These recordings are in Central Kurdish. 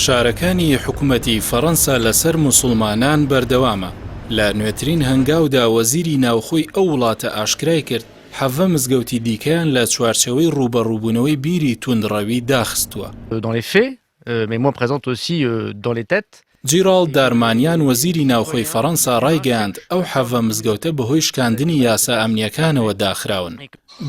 فشارەکانی حکوومەتی فەڕەنسا لەسەر موسڵمانان بەردەوامە. لە نوێترین هەنگاودا وەزیری ناوخۆی ئەو وڵاتە ئاشکرای کرد 7 مزگەوتی دیکەیان لە چوارچەوەی ڕوبەڕووبوونەوەی بیری توندڕەوی داخستووە. Dans les faits, mais moins présente aussi dans les têtes. جیرال دارمانیان وەزیری ناوخۆی فەڕەنسا ڕایگەیاند ئەو 7 مزگەوتە بەهۆی شکاندنی یاسا ئەمنیەکانەوە داخراون.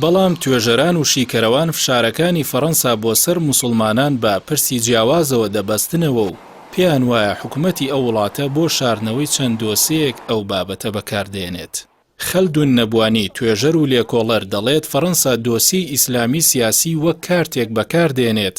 بەڵام توێژەران و شیکەرەوان فشارەکانی فەڕەنسا بۆ سەر موسڵمانان بە پرسی جیاوازەوە دەبەستنەوە و پێیان وایە حکوومەتی ئەو وڵاتە بۆ شاردنەوەی چەند دۆسەیەک ئەو بابەتە بەکاردێنێت. خەلدون نەبوانی توێژەر و لێکۆڵەر دەڵێت فەڕەنسا دۆسی ئیسلامی سیاسی وەک کارتێک بەکاردێنێت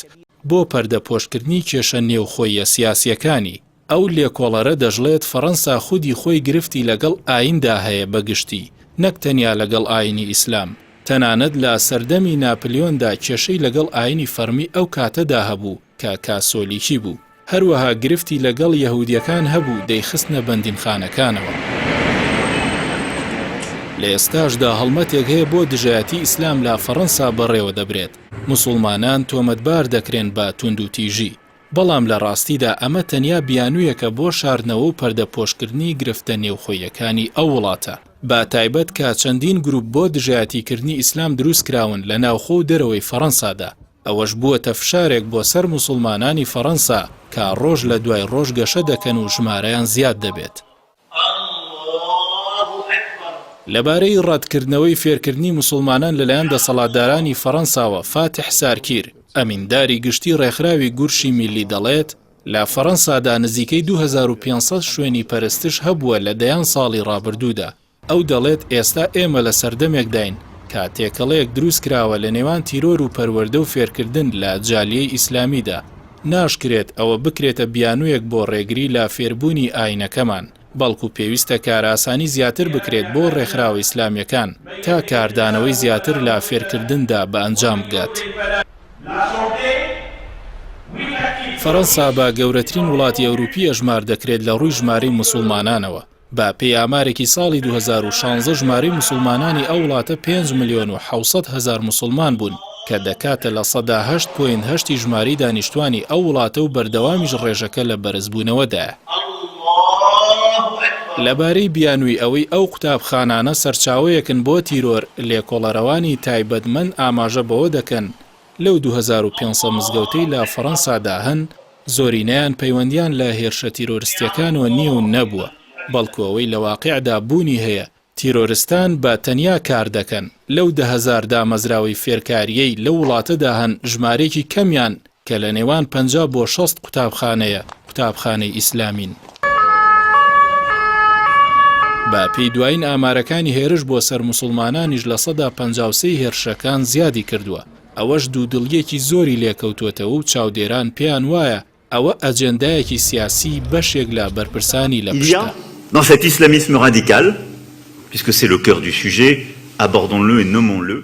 بۆ پەردەپۆشکردنی کێشە نێوخۆیە سیاسیەکانی. ئەو لێکۆڵەرە دەژڵێت فەڕەنسا خودی خۆی گرفتی لەگەڵ ئایندا هەیە بەگشتی، نەک تەنیا لەگەڵ ئاینی ئیسلام. تەنانەت لە سەردەمی ناپلیۆندا کێشەی لەگەڵ ئاینی فەرمی ئێو کاتەدا هەبوو کە کاسۆلیکی بوو. هەروەها گرفتی لەگەڵ یەهودیەکان هەبوو دەیخستنە بەندینخانەکانەوە. لە ئێستاشدا هەڵمەتێک هەیە بۆ دژایەتی ئیسلام لە فەڕەنسا بەڕێوە دەبرێت. موسڵمانان تۆمەتبار دەکرێن بە توند و تیژی. بەڵام لە ڕاستیدا ئەمە تەنیا بیانوویەکە بۆ شاردنەوە و پەردەپۆشکردنی گرفتە نێوخۆیەکانی ئەو وڵاتە. با تایبەت کە چەندین گروپ بۆ دژایەتیکردنی ئیسلام دروست کراون لە ناوخۆ و دەرەوەی فەڕەنسادا. ئەوەش بووەتە فشارێک بۆ سەر موسڵمانانی فەڕەنسا کە ڕۆژ لە دوای ڕۆژ گەشە دەکەن و ژمارەیان زیاد دەبێت. لەبارەی ڕەتکردنەوەی فێرکردنی موسڵمانان لەلایەن دەسەڵاتدارانی فەڕەنساوە فاتح سارکیر ئەمینداری گشتی ڕێکخراوی گورشی میلی دەڵێت لە فەڕەنسادا نزیکەی 2500 شوێنی پەرستش هەبووە لە دەیان ساڵی ڕابردوودا. ئەو دەڵێت ئێستا ئێمە لە سەردەمێکداین کە تێکەڵەیەک دروست کراوە لە نێوان تیرۆر و پەروەردە و فێرکردن لە جالیەی ئیسلامیدا. ناشکرێت ئەوە بکرێتە بیانوویەک بۆ ڕێگری لە فێربوونی ئاینەکەمان، بەڵکو پێویستە کاراسانی زیاتر بکرێت بۆ ڕێکخراوە ئیسلامیەکان تا کاردانەوەی زیاتر لە فێرکردندا بە ئەنجام بگات. فەڕەنسا بە گەورەترین وڵاتی ئەوروپی ئەژمار دەکرێت لە ڕووی ژمارەی موسڵمانانەوە. با پێی ئامارێکی ساڵی 2016 ژمارەی موسڵمانانی ئەو وڵاتە 5,700,000 موسڵمان بوون کە دەکاتە لە 8.8 ژمارەی دانیشتوانی ئەو وڵاتە و بەردەوامیش ڕێژەکە لە بەرزبوونەوەدایە. لەبارەی بیانووی ئەوەی ئەو قوتابخانانە سەرچاوەیەکن بۆ تیرۆر، لێکۆڵەرەوانی تایبەتمەند ئاماژە بەوە دەکەن لەو 2500 مزگەوتەی لە فەڕەنسادا هەن زۆرینەیان پەیوەندیان لە هێرشە تیرۆریستیەکانەوە نییە و نەبووە، بەڵکو ئەوەی لە واقعدا بوونی هەیە. تیرۆریستان بە تەنیا کار دەکەن. لەو 10,000 دامەزراوەی فێرکاریەی لە وڵاتەدا هەن ژمارەیەکی کەمیان کە لە نێوان 50 بۆ 60 قوتابخانەیە قوتابخانەی ئیسلامین. با پێی دوایین ئامارەکانی هێرش بۆ سەر موسڵمانانیش لە 53 هێرشەکان زیادی کردووە. ئەوەش دوودڵیەکی زۆری لێکەوتوتەوە و چاودێران پێیان وایە ئەوە ئەجەندایەکی سیاسی بەشێک لە بەرپرسانی لە پشتە. Dans cet islamisme radical, puisque c'est le cœur du sujet, abordons-le et nommons-le.